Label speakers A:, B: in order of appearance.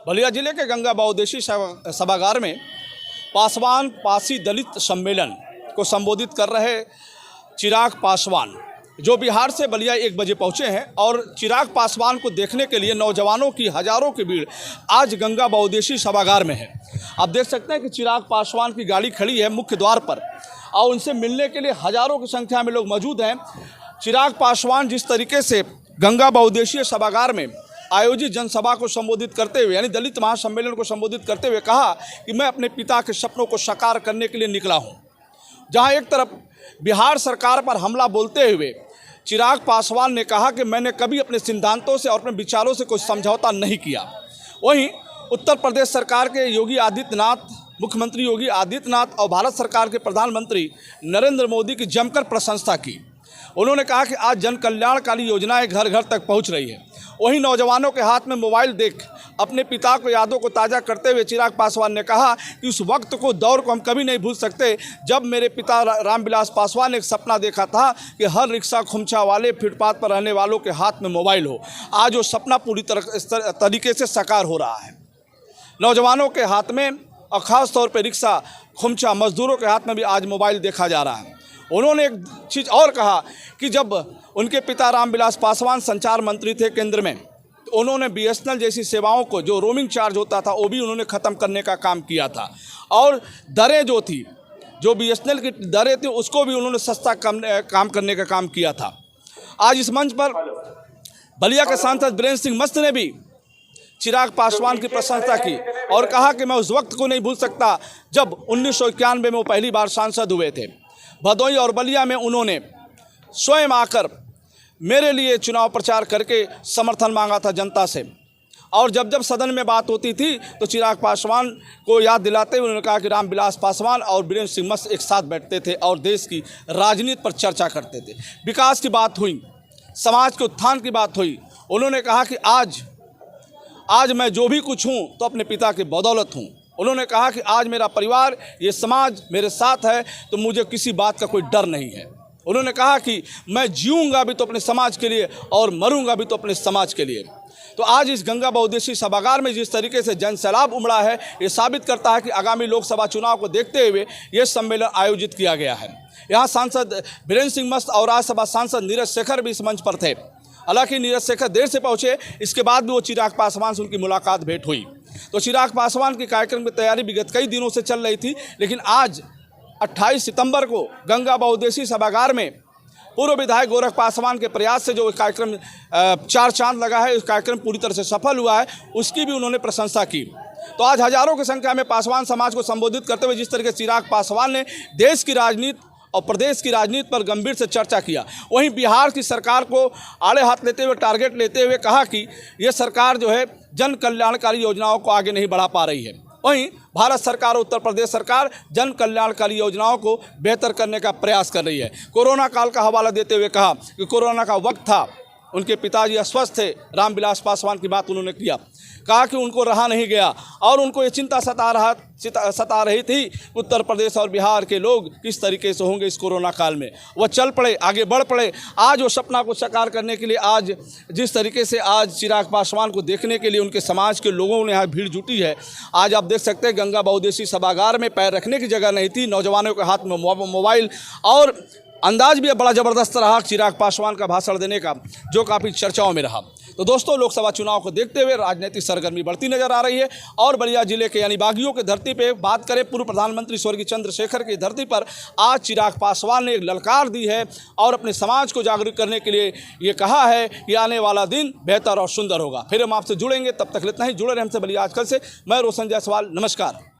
A: बलिया जिले के गंगा बहुउद्देशीय सभागार में पासवान पासी दलित सम्मेलन को संबोधित कर रहे चिराग पासवान, जो बिहार से बलिया 1 बजे पहुंचे हैं और चिराग पासवान को देखने के लिए नौजवानों की हजारों की भीड़ आज गंगा बहुउद्देशीय सभागार में है। आप देख सकते हैं कि चिराग पासवान की गाड़ी खड़ी है मुख्य द्वार पर और उनसे मिलने के लिए हजारों की संख्या में लोग मौजूद हैं। चिराग पासवान जिस तरीके से गंगा बहुउद्देशीय सभागार में आयोजित जनसभा को संबोधित करते हुए यानी दलित महासम्मेलन को संबोधित करते हुए कहा कि मैं अपने पिता के सपनों को साकार करने के लिए निकला हूं। जहां एक तरफ बिहार सरकार पर हमला बोलते हुए चिराग पासवान ने कहा कि मैंने कभी अपने सिद्धांतों से और अपने विचारों से कोई समझौता नहीं किया, वहीं उत्तर प्रदेश सरकार के योगी आदित्यनाथ, मुख्यमंत्री योगी आदित्यनाथ और भारत सरकार के प्रधानमंत्री नरेंद्र मोदी की जमकर प्रशंसा की। उन्होंने कहा कि आज जन कल्याणकारी योजनाएं घर घर तक पहुंच रही है। वहीं नौजवानों के हाथ में मोबाइल देख अपने पिता को यादों को ताज़ा करते हुए चिराग पासवान ने कहा कि उस वक्त को दौर को हम कभी नहीं भूल सकते जब मेरे पिता रामविलास पासवान ने एक सपना देखा था कि हर रिक्शा खुमचा वाले फुटपाथ पर रहने वालों के हाथ में मोबाइल हो। आज वो सपना पूरी तरीके से साकार हो रहा है। नौजवानों के हाथ में और ख़ास तौर पर रिक्शा खुमचा मजदूरों के हाथ में भी आज मोबाइल देखा जा रहा है। उन्होंने एक चीज़ और कहा कि जब उनके पिता रामविलास पासवान संचार मंत्री थे केंद्र में, तो उन्होंने BSNL जैसी सेवाओं को जो रोमिंग चार्ज होता था वो भी उन्होंने ख़त्म करने का काम किया था और दरें जो थी, जो BSNL की दरें थी उसको भी उन्होंने सस्ता काम करने का काम किया था। आज इस मंच पर बलिया के सांसद वीरेंद्र सिंह मस्त ने भी चिराग पासवान की प्रशंसा की और कहा कि मैं उस वक्त को नहीं भूल सकता जब 1991 में वो पहली बार सांसद हुए थे। भदोही और बलिया में उन्होंने स्वयं आकर मेरे लिए चुनाव प्रचार करके समर्थन मांगा था जनता से और जब जब सदन में बात होती थी तो चिराग पासवान को याद दिलाते हुए उन्होंने कहा कि रामविलास पासवान और वीरेंद्र सिंह मस्त एक साथ बैठते थे और देश की राजनीति पर चर्चा करते थे। विकास की बात हुई, समाज के उत्थान की बात हुई। उन्होंने कहा कि आज मैं जो भी कुछ हूँ तो अपने पिता की बदौलत हूँ। उन्होंने कहा कि आज मेरा परिवार, ये समाज मेरे साथ है तो मुझे किसी बात का कोई डर नहीं है। उन्होंने कहा कि मैं जीऊँगा भी तो अपने समाज के लिए और मरूंगा भी तो अपने समाज के लिए। तो आज इस गंगा बहुउद्देशीय सभागार में जिस तरीके से जन सैलाब उमड़ा है, ये साबित करता है कि आगामी लोकसभा चुनाव को देखते हुए ये सम्मेलन आयोजित किया गया है। यहाँ सांसद वीरेंद्र सिंह मस्त और राज्यसभा सांसद नीरज शेखर भी इस मंच पर थे। हालांकि नीरज शेखर देर से पहुँचे, इसके बाद भी वो चिराग पासवान से उनकी मुलाकात भेंट हुई। तो चिराग पासवान की कार्यक्रम की तैयारी विगत कई दिनों से चल रही थी, लेकिन आज 28 सितंबर को गंगा बहुउद्देशीय सभागार में पूर्व विधायक गोरख पासवान के प्रयास से जो कार्यक्रम 4 चांद लगा है, उस कार्यक्रम पूरी तरह से सफल हुआ है, उसकी भी उन्होंने प्रशंसा की। तो आज हजारों की संख्या में पासवान समाज को संबोधित करते हुए जिस तरीके से चिराग पासवान ने देश की राजनीति और प्रदेश की राजनीति पर गंभीर से चर्चा किया, वहीं बिहार की सरकार को आड़े हाथ लेते हुए, टारगेट लेते हुए कहा कि ये सरकार जो है जन कल्याणकारी योजनाओं को आगे नहीं बढ़ा पा रही है। वहीं भारत सरकार और उत्तर प्रदेश सरकार जन कल्याणकारी योजनाओं को बेहतर करने का प्रयास कर रही है। कोरोना काल का हवाला देते हुए कहा कि कोरोना का वक्त था, उनके पिताजी अस्वस्थ थे, रामविलास पासवान की बात उन्होंने किया, कहा कि उनको रहा नहीं गया और उनको ये चिंता सता रही थी उत्तर प्रदेश और बिहार के लोग किस तरीके से होंगे इस कोरोना काल में। वह चल पड़े, आगे बढ़ पड़े। आज वो सपना को साकार करने के लिए आज जिस तरीके से आज चिराग पासवान को देखने के लिए उनके समाज के लोगों ने यहाँ भीड़ जुटी है। आज आप देख सकते हैं गंगा बहुउद्देशीय सभागार में पैर रखने की जगह नहीं थी, नौजवानों के हाथ में मोबाइल और अंदाज भी बड़ा ज़बरदस्त रहा चिराग पासवान का भाषण देने का, जो काफ़ी चर्चाओं में रहा। तो दोस्तों, लोकसभा चुनाव को देखते हुए राजनीतिक सरगर्मी बढ़ती नजर आ रही है और बलिया जिले के यानी बागियों की धरती पे बात करें, पूर्व प्रधानमंत्री स्वर्गीय चंद्रशेखर की धरती पर आज चिराग पासवान ने एक ललकार दी है और अपने समाज को जागरूक करने के लिए ये कहा है कि आने वाला दिन बेहतर और सुंदर होगा। फिर हम आपसे जुड़ेंगे, तब तक इतना ही। जुड़े रहे हमसे बलिया आजकल से। मैं रोशन जायसवाल, नमस्कार।